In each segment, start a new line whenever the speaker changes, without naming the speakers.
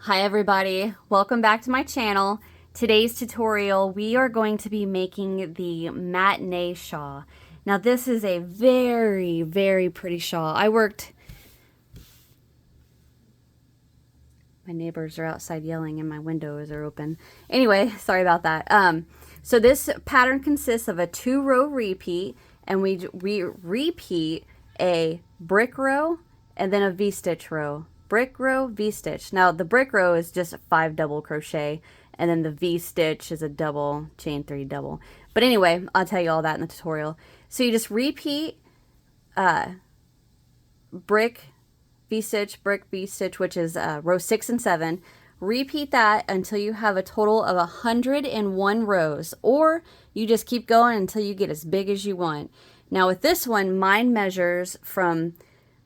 Hi everybody, welcome back to my channel. Today's tutorial, we are going to be making the Matinee shawl. Now this is a very, very pretty shawl. My neighbors are outside yelling and my windows are open. Anyway, sorry about that. So this pattern consists of a 2-row repeat, and we repeat a brick row and then a V-stitch row. Brick row, V-stitch. Now the brick row is just 5 double crochet, and then the V-stitch is a double, chain 3 double. But anyway, I'll tell you all that in the tutorial. So you just repeat brick, V-stitch, brick, V-stitch, which is row 6 and 7. Repeat that until you have a total of 101 rows, or you just keep going until you get as big as you want. Now with this one, mine measures from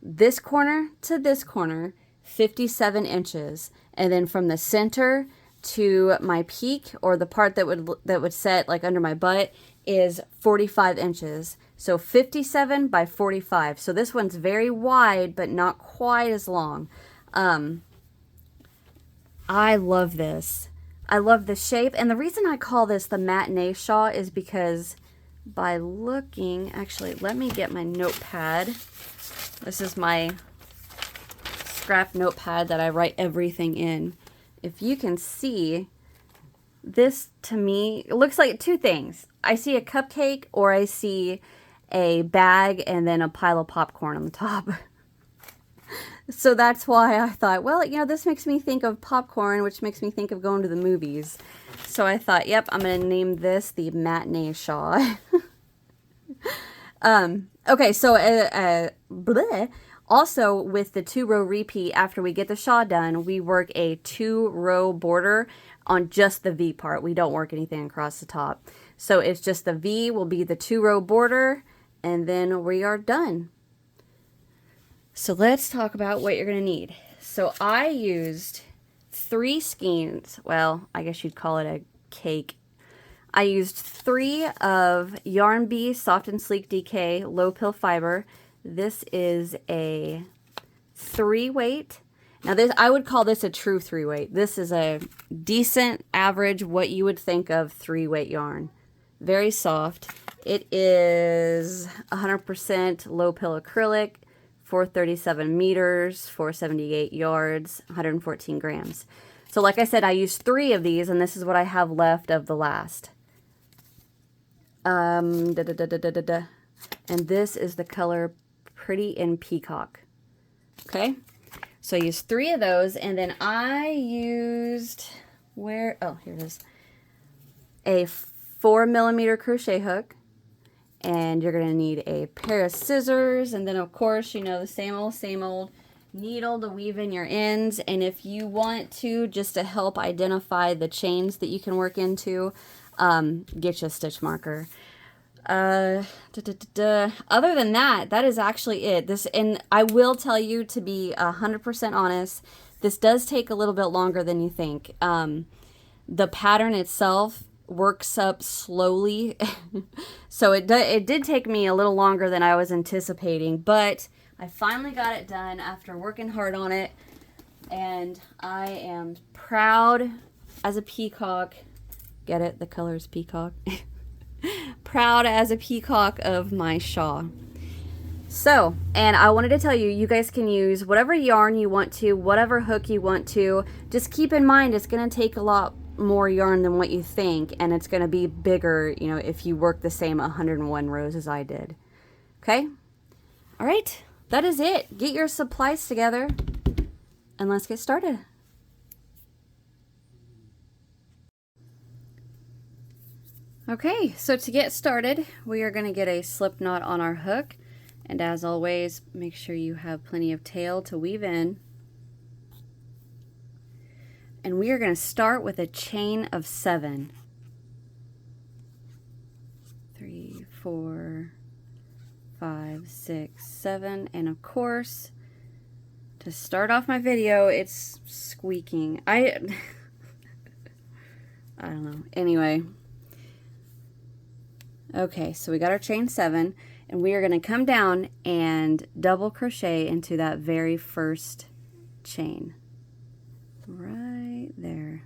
this corner to this corner 57 inches, and then from the center to my peak, or the part that would set like under my butt, is 45 inches. So 57 by 45. So this one's very wide but not quite as long. I love this. I love the shape, and the reason I call this the Matinee shawl is because by looking, actually let me get my notepad. This is my scrap notepad that I write everything in. If you can see, this to me, it looks like two things. I see a cupcake, or I see a bag and then a pile of popcorn on the top. So that's why I thought, well, you know, this makes me think of popcorn, which makes me think of going to the movies. So I thought, yep, I'm going to name this the Matinee shawl. Okay, so bleh. Also, with the 2-row repeat, after we get the shawl done, we work a 2-row border on just the V part. We don't work anything across the top. So it's just the V will be the 2-row border, and then we are done. So let's talk about what you're going to need. So I used 3 skeins. Well, I guess you'd call it a cake. I used 3 of Yarn Bee Soft and Sleek DK low pill fiber. This is a 3-weight. Now this, I would call this a true 3-weight. This is a decent average, what you would think of 3-weight yarn. Very soft. It is 100% low pill acrylic, 437 meters, 478 yards, 114 grams. So like I said, I used 3 of these, and this is what I have left of the last. And this is the color Pretty in Peacock. Okay, so I used 3 of those, and then I used, here it is, a 4mm crochet hook, and you're going to need a pair of scissors, and then of course, you know, the same old needle to weave in your ends. And if you want to, just to help identify the chains that you can work into, get you a stitch marker. Other than that, that is actually it. And I will tell you, to be 100% honest, this does take a little bit longer than you think. The pattern itself works up slowly, so it did take me a little longer than I was anticipating, but I finally got it done after working hard on it, and I am proud as a peacock. Get it? The color is peacock. Proud as a peacock of my shawl. So, and I wanted to tell you, you guys can use whatever yarn you want to, whatever hook you want to. Just keep in mind, it's going to take a lot more yarn than what you think, and it's going to be bigger, you know, if you work the same 101 rows as I did. Okay? All right, that is it. Get your supplies together, and let's get started. Okay, so to get started, we are going to get a slip knot on our hook, and as always, make sure you have plenty of tail to weave in. And we are going to start with a chain of 7. 3, 4, 5, 6, 7, and of course, to start off my video, it's squeaking. I don't know. Anyway. Okay, so we got our chain 7, and we are going to come down and double crochet into that very first chain. right there.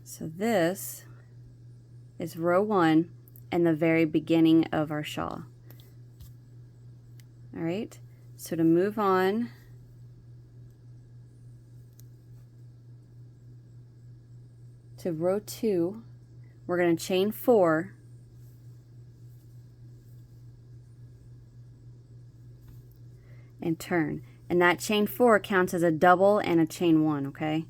So this is row 1 and the very beginning of our shawl. All right, so to move on, to row 2, we're going to chain 4 and turn. And that chain 4 counts as a double and a chain 1, okay?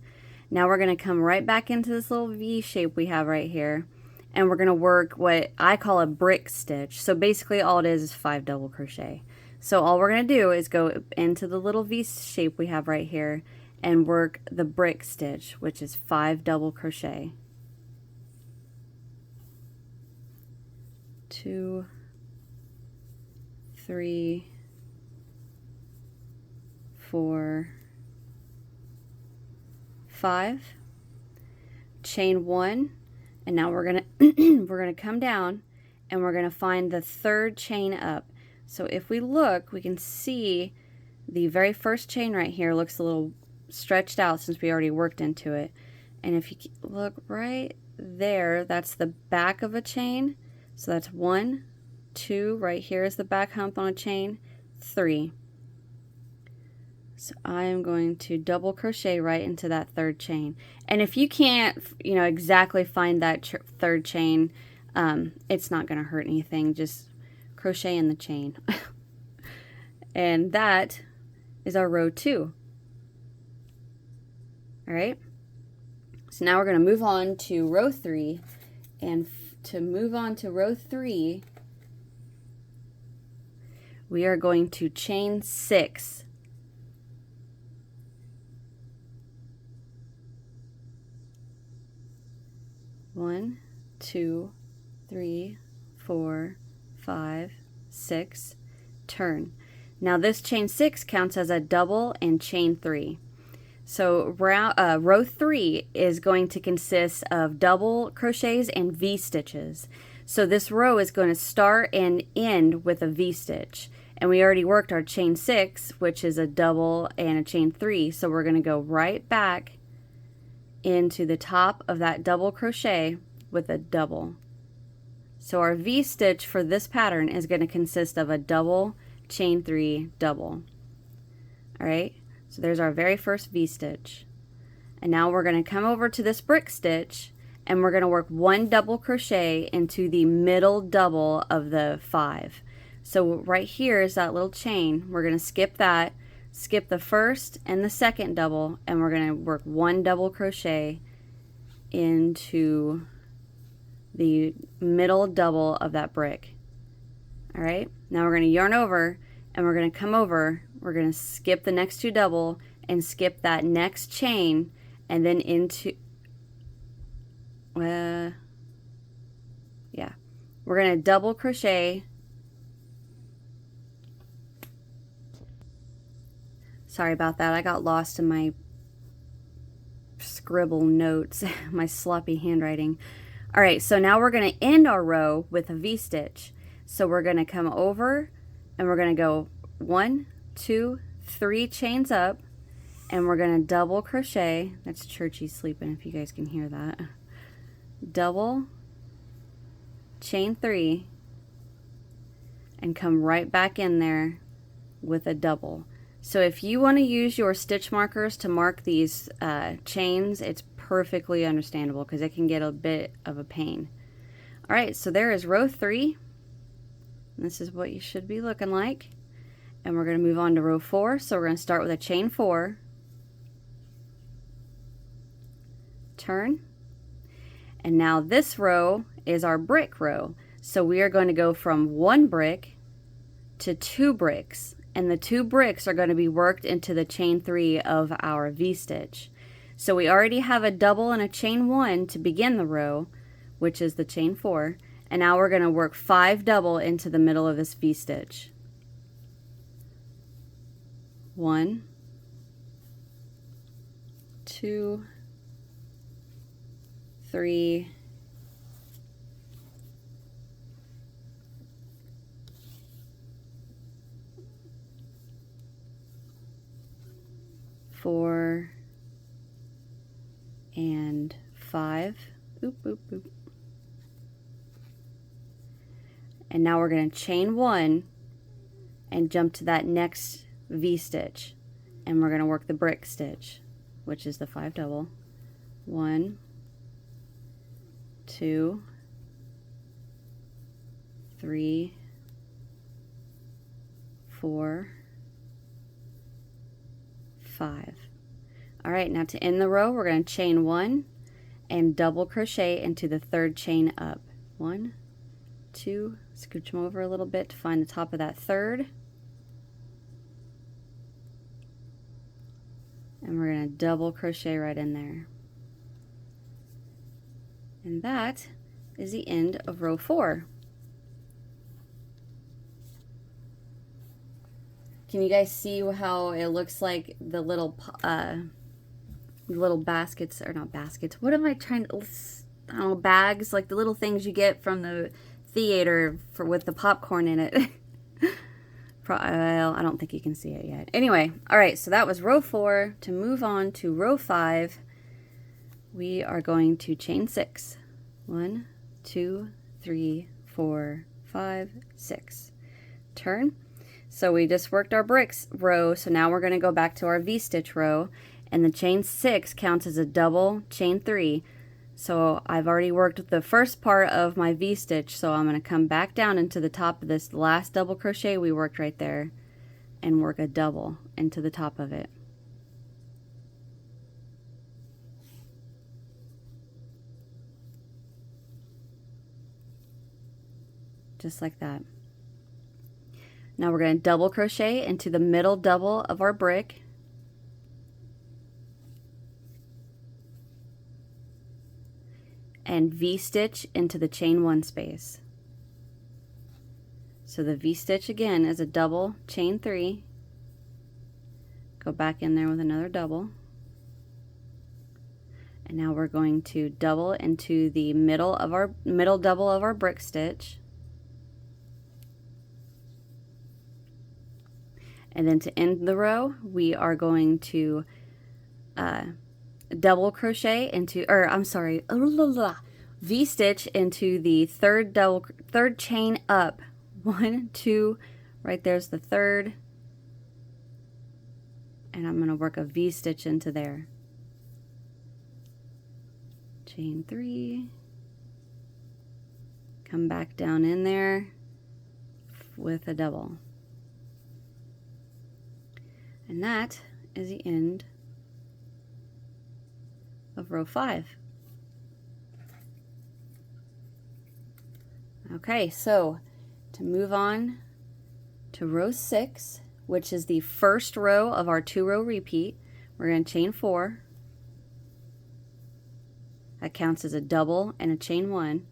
Now we're going to come right back into this little V shape we have right here, and we're going to work what I call a brick stitch. So basically all it is 5 double crochet. So all we're going to do is go into the little V shape we have right here and work the brick stitch, which is 5 double crochet. 2, 3, 4, 5, chain 1, and now we're gonna we're gonna come down and we're gonna find the third chain up. So if we look, we can see the very first chain right here looks a little stretched out since we already worked into it. And if you look right there, that's the back of a chain. So that's 1, 2, right here is the back hump on a chain, 3. So I am going to double crochet right into that third chain. And if you can't, you know, exactly find that third chain, it's not going to hurt anything. Just crochet in the chain. And that is our row 2. All right. So now we're going to move on to row 3. And to move on to row 3, we are going to chain 6. One, 2, 3, 4, 5, 6, turn. Now this chain 6 counts as a double and chain 3. So row 3 is going to consist of double crochets and V stitches. So this row is going to start and end with a V stitch. And we already worked our chain 6, which is a double and a chain 3. So we're going to go right back into the top of that double crochet with a double. So our V stitch for this pattern is going to consist of a double, chain 3, double. All right, so there's our very first V stitch. And now we're going to come over to this brick stitch and we're going to work 1 double crochet into the middle double of the 5. So right here is that little chain. We're going to skip that, skip the first and the second double, and we're going to work 1 double crochet into the middle double of that brick. All right, now we're going to yarn over and we're going to come over, we're going to skip the next 2 double and skip that next chain and then into we're going to double crochet. Sorry about that, I got lost in my scribble notes, my sloppy handwriting. All right, so now we're going to end our row with a V stitch. So we're going to come over and we're going to go 1, 2, 3 chains up, and we're going to double crochet. That's Churchy sleeping if you guys can hear that. Double, chain 3, and come right back in there with a double. So if you want to use your stitch markers to mark these chains, it's perfectly understandable because it can get a bit of a pain. All right, so there is row 3. This is what you should be looking like. And we're going to move on to row 4. So we're going to start with a chain 4, turn, and now this row is our brick row. So we are going to go from 1 brick to 2 bricks, and the 2 bricks are going to be worked into the chain 3 of our V stitch. So we already have a double and a chain 1 to begin the row, which is the chain 4, and now we're going to work 5 double into the middle of this V stitch. 1, 2, 3, 4 and 5. Oop, oop, oop. And now we're going to chain 1 and jump to that next V-stitch, and we're going to work the brick stitch, which is the 5 double. 1, 2, 3, 4, 5. All right, now to end the row, we're going to chain 1 and double crochet into the 3rd chain up. 1, 2, scooch them over a little bit to find the top of that 3rd. And we're going to double crochet right in there. And that is the end of row 4. Can you guys see how it looks like the little baskets, or not baskets, what am I trying to, I don't know, bags, like the little things you get from the theater with the popcorn in it. Well, I don't think you can see it yet. Anyway, all right, so that was row 4. To move on to row 5, we are going to chain 6. 1, 2, 3, 4, 5, 6. Turn. So we just worked our bricks row, so now we're going to go back to our V-stitch row, and the chain 6 counts as a double chain 3. So I've already worked the first part of my V-stitch, so I'm going to come back down into the top of this last double crochet we worked right there and work a double into the top of it. Just like that. Now we're going to double crochet into the middle double of our brick. And V-stitch into the chain 1 space. So the V-stitch again is a double chain 3. Go back in there with another double. And now we're going to double into the middle double of our brick stitch. And then to end the row, we are going to double crochet into, or I'm sorry, V-stitch into the third chain up. 1, 2, right there's the 3rd, and I'm going to work a V-stitch into there. Chain 3, come back down in there with a double. And that is the end of row 5. Okay, so to move on to row 6, which is the first row of our 2-row repeat, we're going to chain 4. That counts as a double and a chain 1.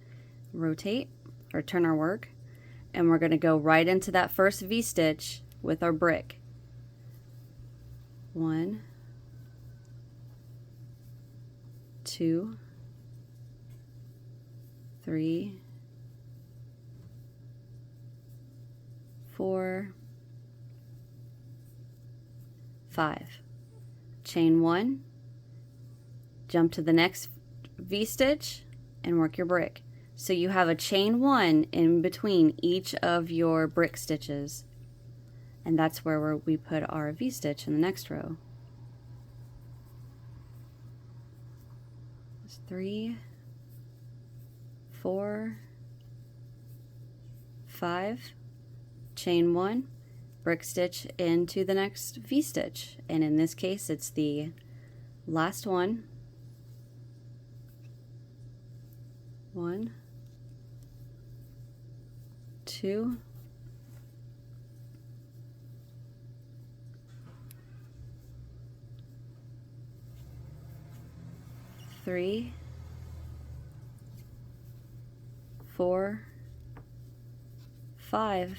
Rotate or turn our work, and we're going to go right into that first V-stitch with our brick. 1, 2, 3, 4, 5. Chain 1, jump to the next V-stitch, and work your brick. So you have a chain 1 in between each of your brick stitches, and that's where we put our V-stitch in the next row. 3, 4, 5, chain 1, brick stitch into the next V-stitch, and in this case it's the last one. 1, 2, 3, 4, 5,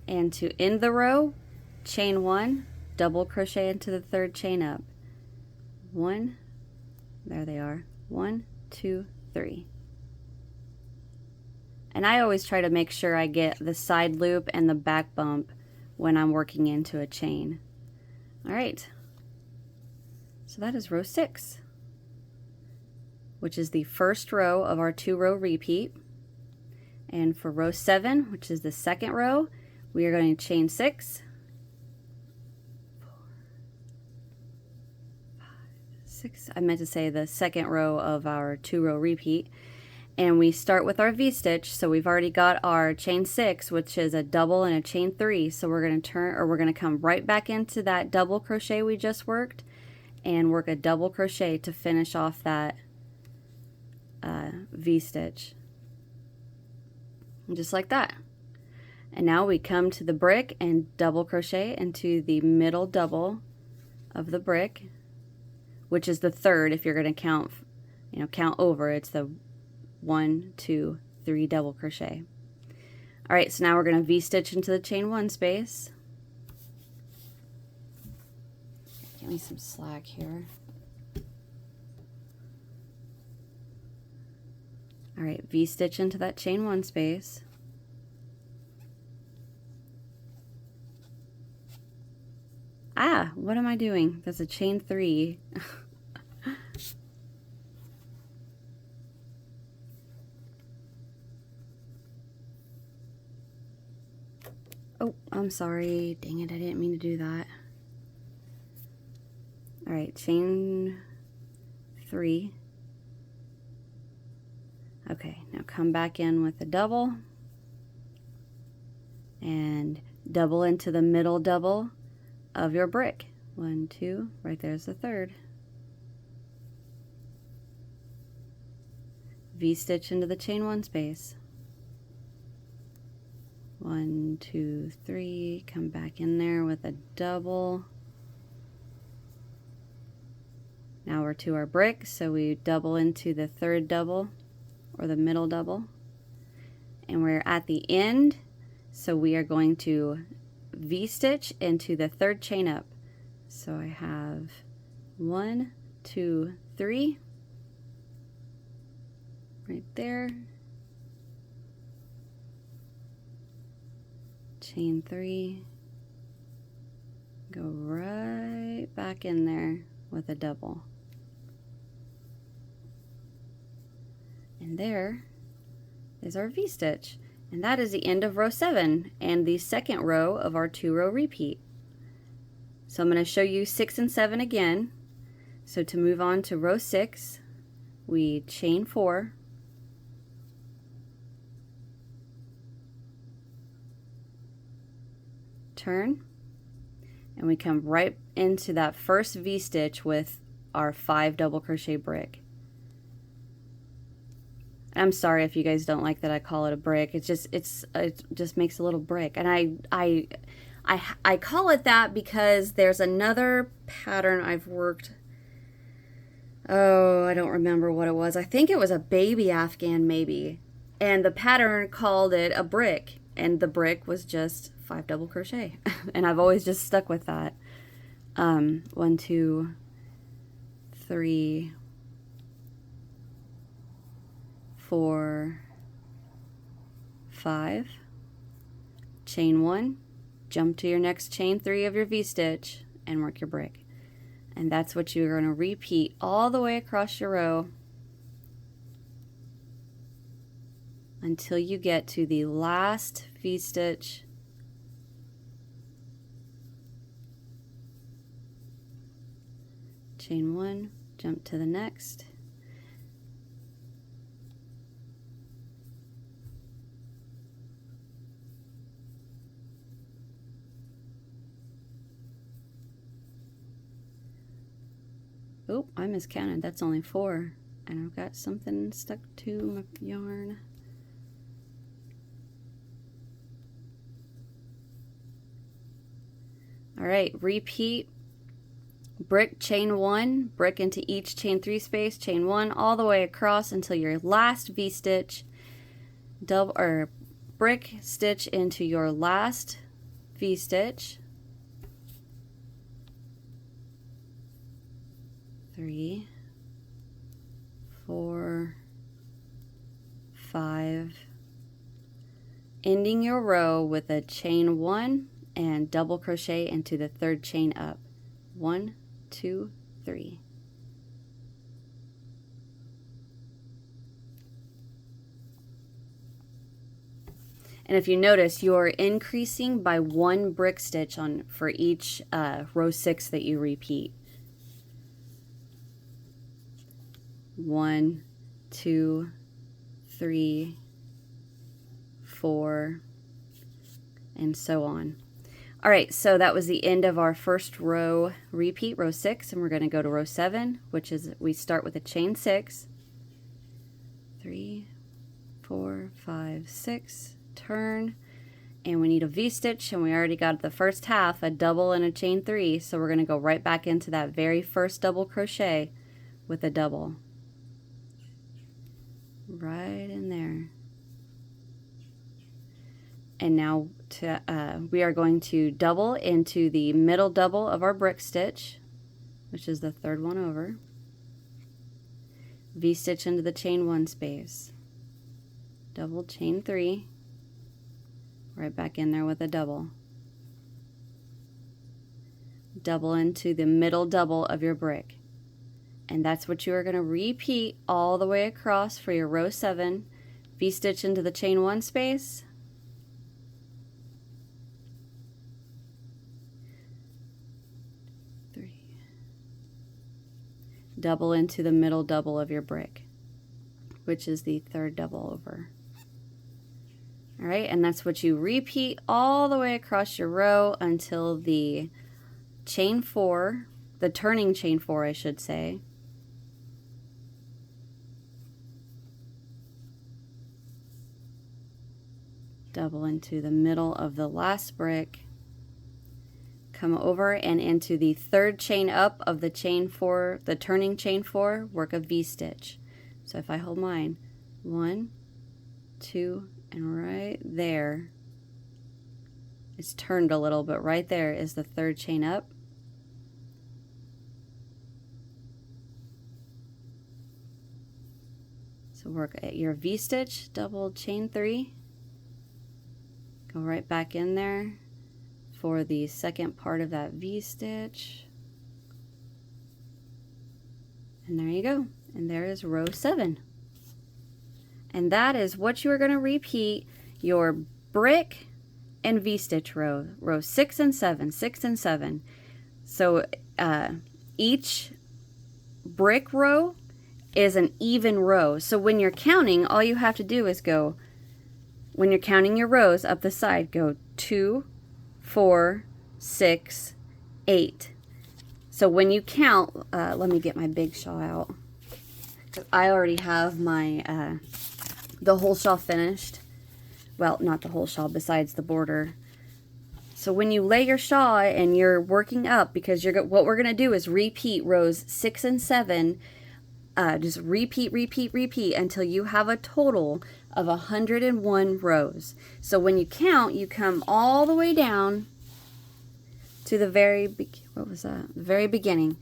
and to end the row, chain 1, double crochet into the 3rd chain up. 1, there they are, 1, 2, 3. And I always try to make sure I get the side loop and the back bump when I'm working into a chain. All right, so that is row 6, which is the first row of our 2-row repeat. And for row 7, which is the second row, we are going to chain 6, 4, 5, 6. I meant to say the second row of our 2-row repeat. And we start with our V-stitch, so we've already got our chain 6, which is a double and a chain 3. So we're going to turn, or we're going to come right back into that double crochet we just worked and work a double crochet to finish off that V-stitch. Just like that. And now we come to the brick and double crochet into the middle double of the brick, which is the third if you're going to count, count over. It's the 1, 2, 3 double crochet. All right, so now we're going to V-stitch into the chain 1 space. Give me some slack here. All right, V-stitch into that chain 1 space. Ah, what am I doing? That's a chain 3. Oh, I'm sorry. Dang it, I didn't mean to do that. All right, chain 3. Okay, now come back in with a double and double into the middle double of your brick. 1, 2, right there's the third. V-stitch into the chain 1 space. 1, 2, 3, come back in there with a double. Now we're to our brick, so we double into the third double or the middle double, and we're at the end, so we are going to V-stitch into the third chain up. So I have 1, 2, 3 right there, chain 3, go right back in there with a double. And there is our V-stitch. And that is the end of row 7 and the second row of our 2-row repeat. So I'm going to show you 6 and 7 again. So to move on to row 6, we chain 4, turn, and we come right into that first V-stitch with our 5 double crochet brick. I'm sorry if you guys don't like that I call it a brick. It just makes a little brick, and I call it that because there's another pattern I've worked. Oh, I don't remember what it was. I think it was a baby Afghan maybe, and the pattern called it a brick, and the brick was just 5 double crochet, and I've always just stuck with that. 1, 2, 3, 4, 5, chain 1, jump to your next chain 3 of your V-stitch and work your brick. And that's what you're going to repeat all the way across your row until you get to the last V-stitch chain 1, jump to the next, oh, I miscounted. That's only 4. And I've got something stuck to my yarn. All right, repeat brick, chain 1, brick into each chain 3 space, chain 1 all the way across until your last V-stitch, double or brick stitch into your last V-stitch. 3, 4, 5, ending your row with a chain 1 and double crochet into the third chain up. 1, 2, 3. And if you notice, you're increasing by 1 brick stitch for each row 6 that you repeat. 1, 2, 3, 4, and so on. All right, so that was the end of our first row repeat, row 6, and we're going to go to row 7, which is we start with a chain 6. 3, 4, 5, 6, turn, and we need a V-stitch, and we already got the first half, a double and a chain 3, so we're going to go right back into that very first double crochet with a double. Right in there. And now we are going to double into the middle double of our brick stitch, which is the third one over. V-stitch into the chain 1 space. Double chain 3. Right back in there with a double. Double into the middle double of your brick. And that's what you are going to repeat all the way across for your row 7. V-stitch into the chain 1 space. Double into the middle double of your brick, which is the third double over. All right, and that's what you repeat all the way across your row until the chain 4, the turning chain 4, I should say. Double into the middle of the last brick. Come over and into the third chain up of the chain 4, the turning chain 4, work a V-stitch. So if I hold mine, 1, 2, and right there, it's turned a little, but right there is the third chain up. So work at your V-stitch, double chain 3, go right back in there for the second part of that V-stitch. And there you go. And there is row 7. And that is what you are going to repeat your brick and V-stitch row. Row 6 and 7, 6 and 7. So each brick row is an even row. So when you're counting, all you have to do is go, when you're counting your rows up the side, go 2, 4, 6, 8. So when you count, let me get my big shawl out. I already have my the whole shawl finished. Well, not the whole shawl, besides the border. So when you lay your shawl and you're working up, because what we're gonna do is repeat rows 6 and 7. Just repeat until you have a total of 101 rows. So when you count, you come all the way down to the very the very beginning.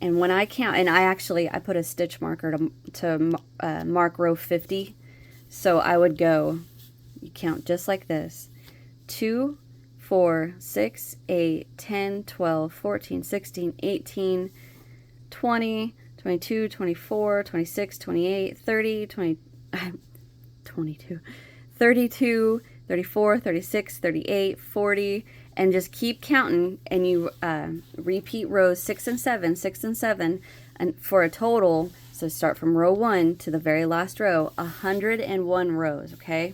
And when I count, and I put a stitch marker to mark row 50. So I would go, you count just like this: 2, 4, 6, 8, 10, 12, 14, 16, 18, 20, 22, 24, 26, 28, 30, 22, 32, 34, 36, 38, 40, and just keep counting, and you repeat rows 6 and 7, 6 and 7, and for a total, so start from row 1 to the very last row, 101 rows, okay?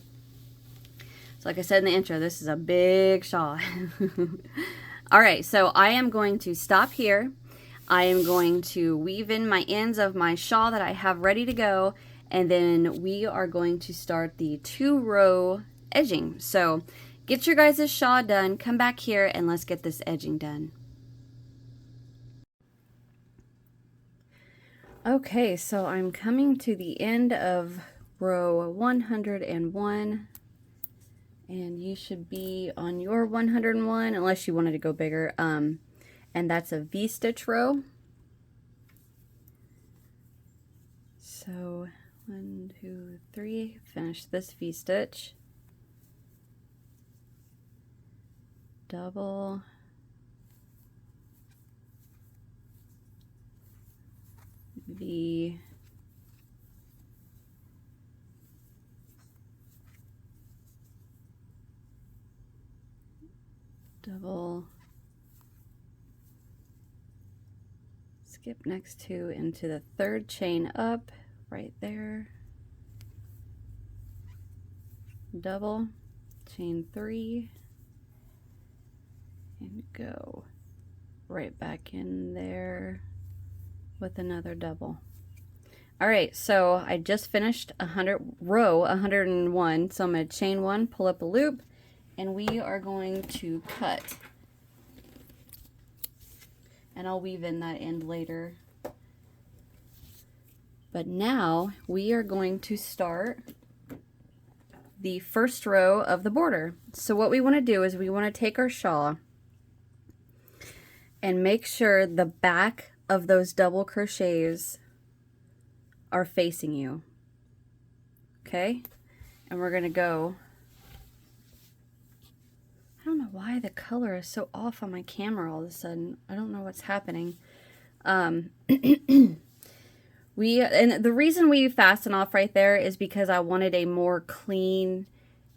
So like I said in the intro, this is a big shawl. All right, so I am going to stop here. I am going to weave in my ends of my shawl that I have ready to go, and then we are going to start the 2-row edging. So get your guys' shawl done, come back here, and let's get this edging done. Okay, so I'm coming to the end of row 101, and you should be on your 101 unless you wanted to go bigger. And that's a V-stitch row. So 1, 2, 3, finish this V-stitch, double, the double, skip next to into the third chain up right there, double, chain 3, and go right back in there with another double. All right, so I just finished row 101, so I'm going to chain 1, pull up a loop, and we are going to cut. And I'll weave in that end later. But now we are going to start the first row of the border. So what we want to do is we want to take our shawl and make sure the back of those double crochets are facing you. Okay? And we're going to go, I don't know why the color is so off on my camera all of a sudden. I don't know what's happening. And the reason we fasten off right there is because I wanted a more clean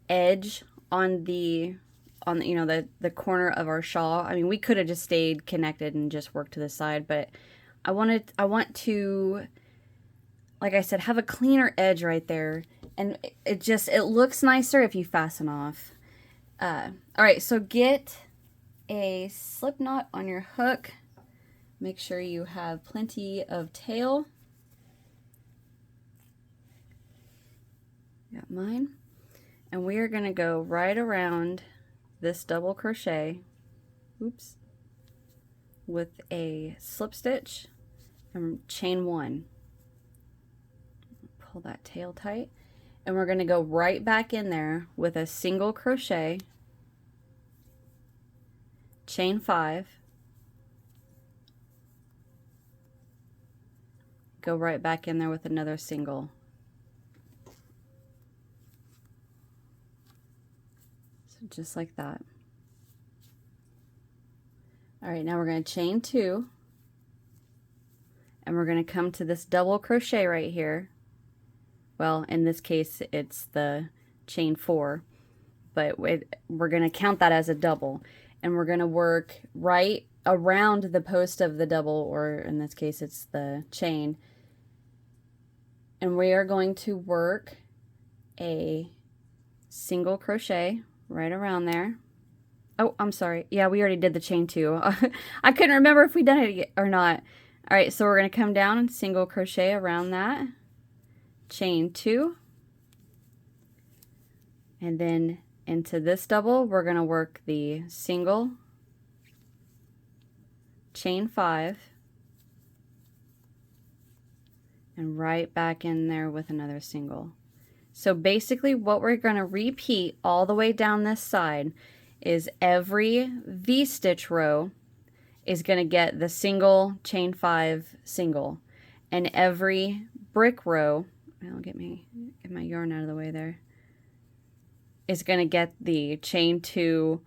edge on the you know, the corner of our shawl. I mean, we could have just stayed connected and just worked to the side, but I want to, like I said, have a cleaner edge right there, and it looks nicer if you fasten off. All right, so get a slip knot on your hook. Make sure you have plenty of tail. Got mine. And we are going to go right around this double crochet, oops, with a slip stitch and chain 1. Pull that tail tight. And we're going to go right back in there with a single crochet, chain 5, go right back in there with another single. So just like that. All right, now we're going to chain 2, and we're going to come to this double crochet right here. Well, in this case, it's the chain 4, but we're going to count that as a double. And we're going to work right around the post of the double, or in this case, it's the chain. And we are going to work a single crochet right around there. Oh, I'm sorry. Yeah, we already did the chain 2. I couldn't remember if we done it yet or not. All right, so we're going to come down and single crochet around that. Chain 2, and then into this double we're going to work the single, chain 5, and right back in there with another single. So basically what we're going to repeat all the way down this side is every V-stitch row is going to get the single, chain 5, single, and every brick row, I'll get my yarn out of the way there, is going to get the chain 2,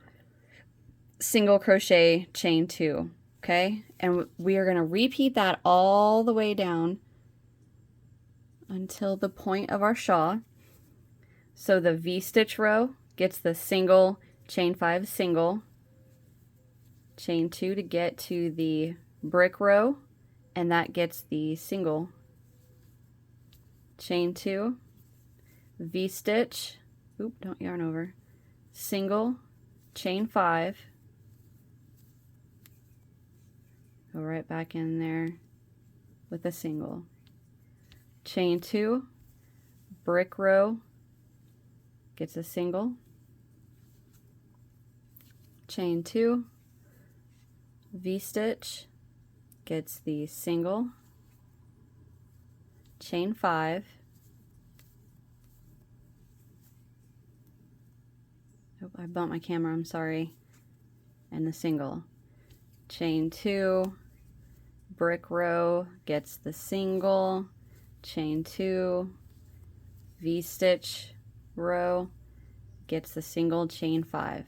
single crochet, chain 2, okay? And we are going to repeat that all the way down until the point of our shawl. So the V-stitch row gets the single, chain 5, single, chain 2 to get to the brick row, and that gets the single, chain 2, V-stitch, oop, don't yarn over, single, chain 5, go right back in there with a single, chain 2, brick row, gets a single, chain 2, V-stitch, gets the single, chain 5, oh, I bumped my camera, I'm sorry, and the single, chain 2, brick row, gets the single, chain 2, V-stitch row, gets the single, chain 5,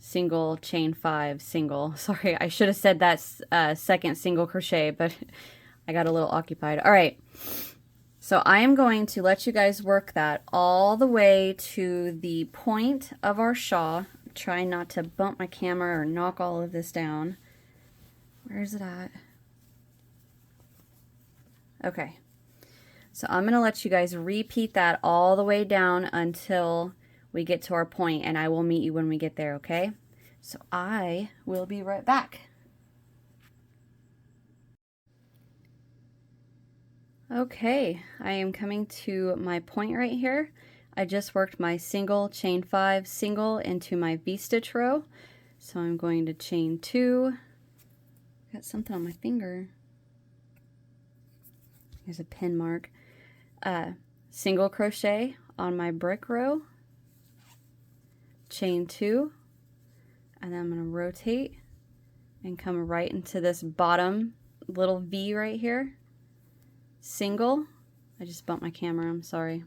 single, chain 5, single. Sorry, I should have said that second single crochet, but I got a little occupied. All right, so I am going to let you guys work that all the way to the point of our shawl. Try not to bump my camera or knock all of this down. Where is it at? Okay, so I'm going to let you guys repeat that all the way down until we get to our point, and I will meet you when we get there, okay? So I will be right back. Okay, I am coming to my point right here. I just worked my single, chain 5, single into my V-stitch row. So I'm going to chain 2. Got something on my finger. Here's a pin mark. Single crochet on my brick row. Chain 2. And then I'm going to rotate and come right into this bottom little V right here. Single. I just bumped my camera, I'm sorry.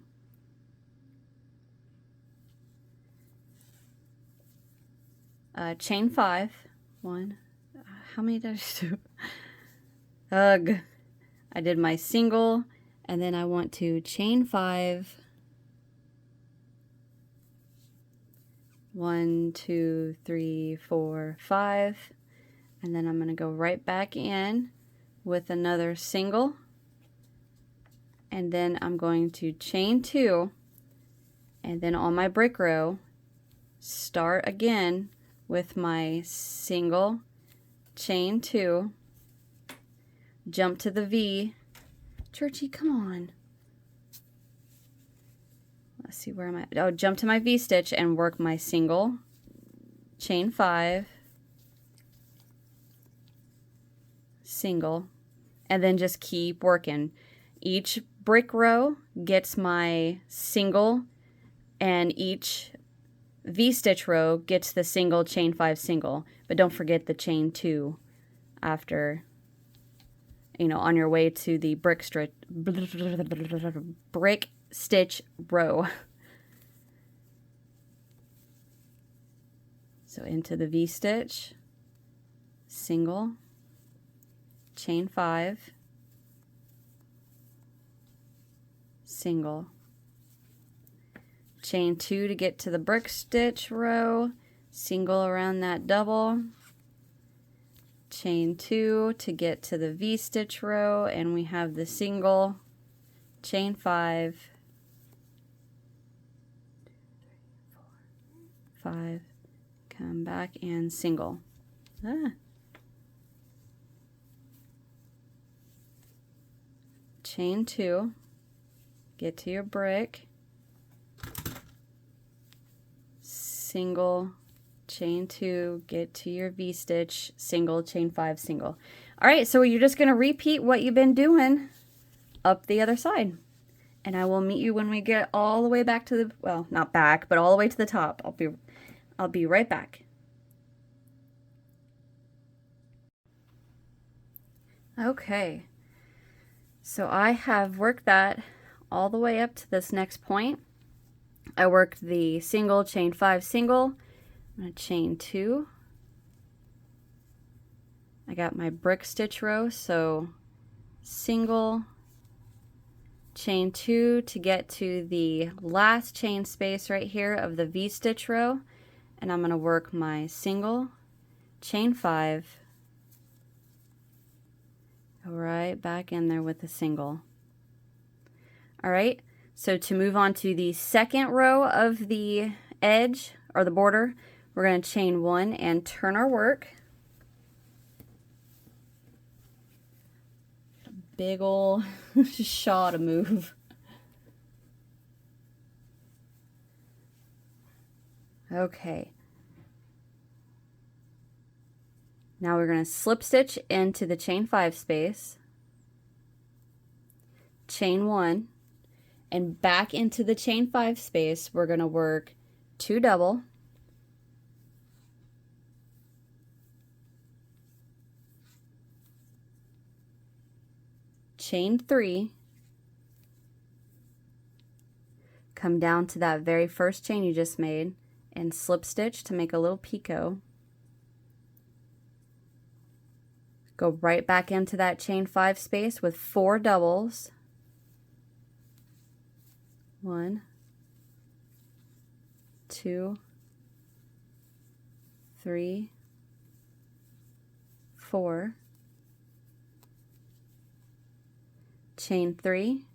Chain 5. 1. How many did I do? Ugh. I did my single, and then I want to chain 5. 1, 2, 3, 4, 5. And then I'm going to go right back in with another single. And then I'm going to chain 2, and then on my brick row, start again with my single, chain 2, jump to the V. Churchy, come on. Let's see, where am I? Oh, jump to my V-stitch and work my single, chain 5, single, and then just keep working. Each brick row gets my single, and each V-stitch row gets the single, chain 5, single. But don't forget the chain 2 after, you know, on your way to the brick stitch row. So into the V-stitch, single, chain 5, single, chain 2 to get to the brick stitch row, single around that double, chain 2 to get to the V-stitch row, and we have the single, chain 5, 5, come back and single. Chain 2, get to your brick, single, chain 2, get to your V-stitch, single, chain 5, single. All right, so you're just going to repeat what you've been doing up the other side. And I will meet you when we get all the way back to the, well, not back, but all the way to the top. I'll be right back. Okay. So I have worked that all the way up to this next point. I worked the single, chain 5, single. I'm going to chain 2. I got my brick stitch row, so single, chain 2 to get to the last chain space right here of the V-stitch row, and I'm going to work my single, chain 5, go right back in there with the single. All right, so to move on to the second row of the edge or the border, we're going to chain 1 and turn our work. Big ol' shawl to move. Okay. Now we're going to slip stitch into the chain 5 space, chain 1, and back into the chain 5 space we're going to work 2 double, chain 3, come down to that very first chain you just made and slip stitch to make a little picot. Go right back into that chain 5 space with 4 doubles. 1, 2, 3, 4. Chain 3.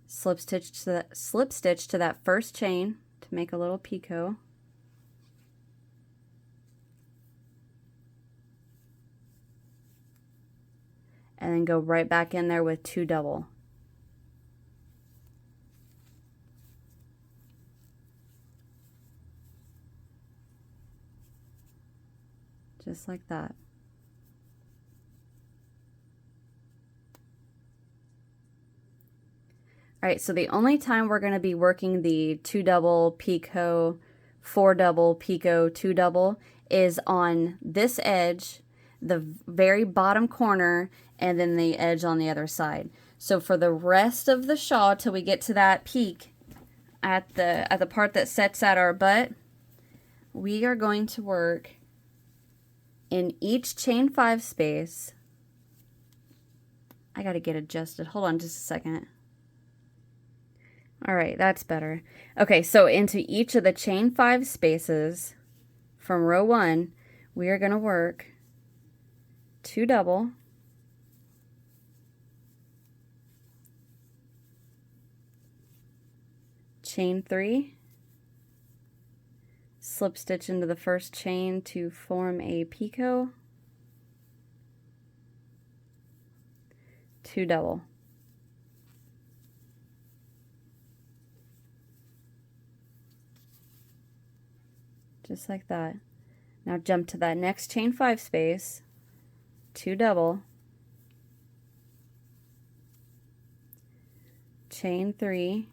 Slip stitch to that first chain to make a little picot. And then go right back in there with 2 double. Just like that. All right, so the only time we're going to be working the 2 double, picot, 4 double, picot, 2 double is on this edge, the very bottom corner, and then the edge on the other side. So for the rest of the shawl till we get to that peak at the part that sets at our butt, we are going to work in each chain 5 space. I got to get adjusted. Hold on just a second. All right, that's better. Okay, so into each of the chain 5 spaces from row 1, we are going to work 2 double, chain 3, slip stitch into the first chain to form a picot, 2 double. Just like that. Now jump to that next chain 5 space, 2 double, chain 3,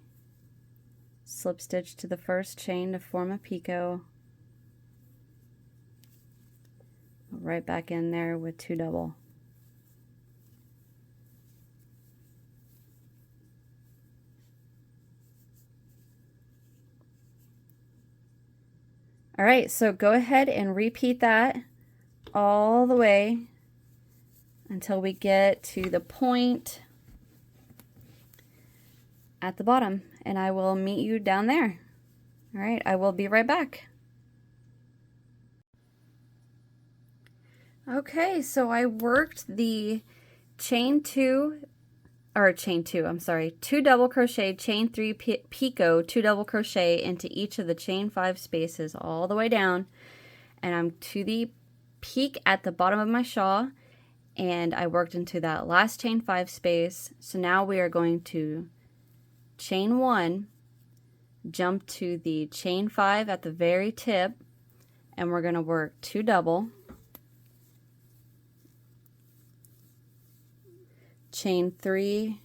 slip stitch to the first chain to form a picot, right back in there with 2 double. All right, so go ahead and repeat that all the way until we get to the point at the bottom, and I will meet you down there. All right, I will be right back. Okay, so I worked the chain 2, I'm sorry, 2 double crochet, chain 3 picot, 2 double crochet into each of the chain 5 spaces all the way down, and I'm to the peak at the bottom of my shawl, and I worked into that last chain 5 space. So now we are going to chain 1, jump to the chain 5 at the very tip, and we're going to work 2 double, chain 3,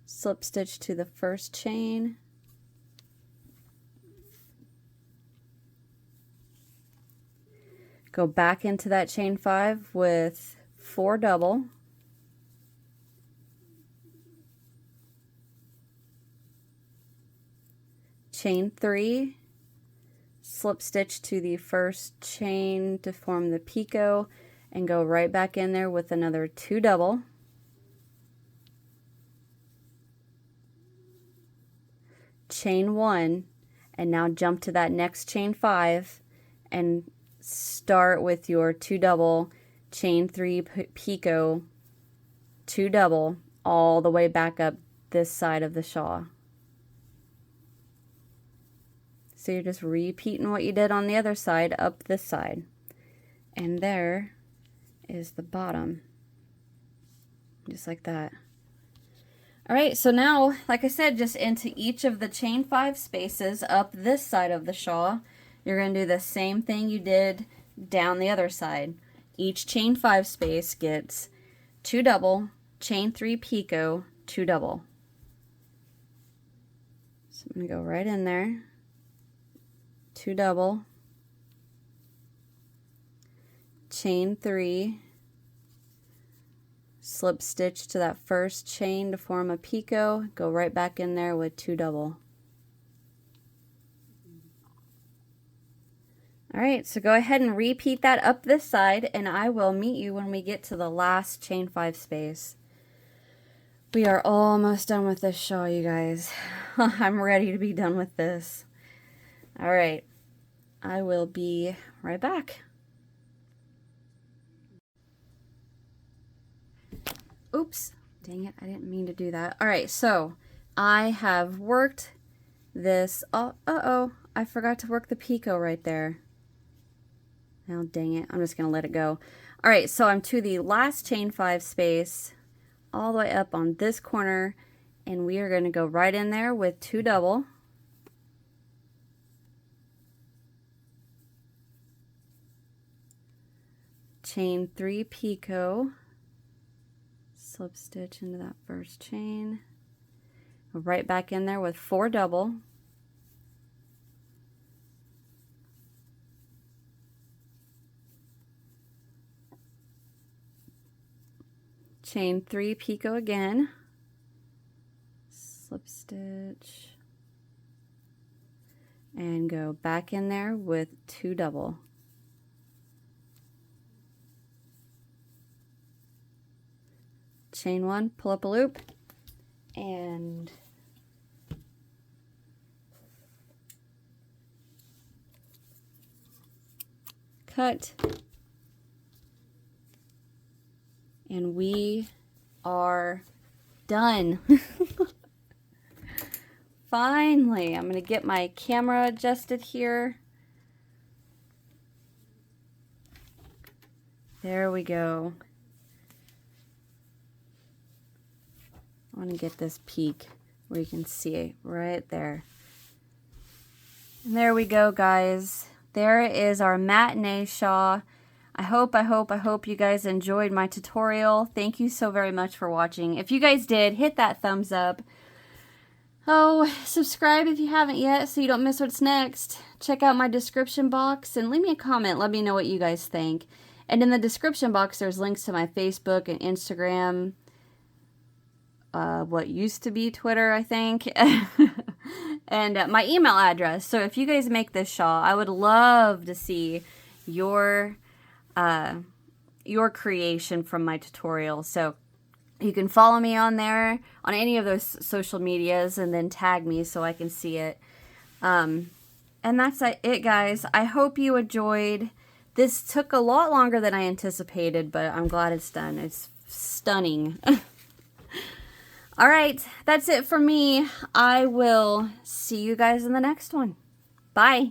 slip stitch to the first chain, go back into that chain 5 with 4 double, chain 3, slip stitch to the first chain to form the picot, and go right back in there with another 2 double, chain 1, and now jump to that next chain 5 and start with your 2 double, chain 3 picot, 2 double all the way back up this side of the shawl. So you're just repeating what you did on the other side up this side, and there is the bottom, just like that. All right, so now, like I said, just into each of the chain 5 spaces up this side of the shawl, you're going to do the same thing you did down the other side. Each chain 5 space gets 2 double, chain 3 picot, 2 double. So I'm going to go right in there, 2 double, chain 3, slip stitch to that first chain to form a picot, go right back in there with 2 double. All right, so go ahead and repeat that up this side, and I will meet you when we get to the last chain 5 space. We are almost done with this shawl, you guys. I'm ready to be done with this. All right, I will be right back. Oops, dang it, I didn't mean to do that. All right, so I have worked this. Oh, uh-oh, I forgot to work the picot right there. Oh, dang it, I'm just gonna let it go. All right, so I'm to the last chain 5 space, all the way up on this corner, and we are gonna go right in there with 2 double. Chain 3 picot, slip stitch into that first chain, right back in there with 4 double, chain 3 picot again, slip stitch, and go back in there with 2 double. Chain 1, pull up a loop, and cut, and we are done. Finally, I'm going to get my camera adjusted here. There we go. I want to get this peak where you can see it right there. And there we go, guys. There is our Matinee shawl. I hope you guys enjoyed my tutorial. Thank you so very much for watching. If you guys did, hit that thumbs up. Oh, subscribe if you haven't yet so you don't miss what's next. Check out my description box and leave me a comment. Let me know what you guys think. And in the description box, there's links to my Facebook and Instagram. What used to be Twitter, I think. And my email address. So if you guys make this shawl, I would love to see your creation from my tutorial. So you can follow me on there, on any of those social medias, and then tag me so I can see it. And that's it, guys. I hope you enjoyed. This took a lot longer than I anticipated, but I'm glad it's done. It's stunning. All right, that's it for me. I will see you guys in the next one. Bye.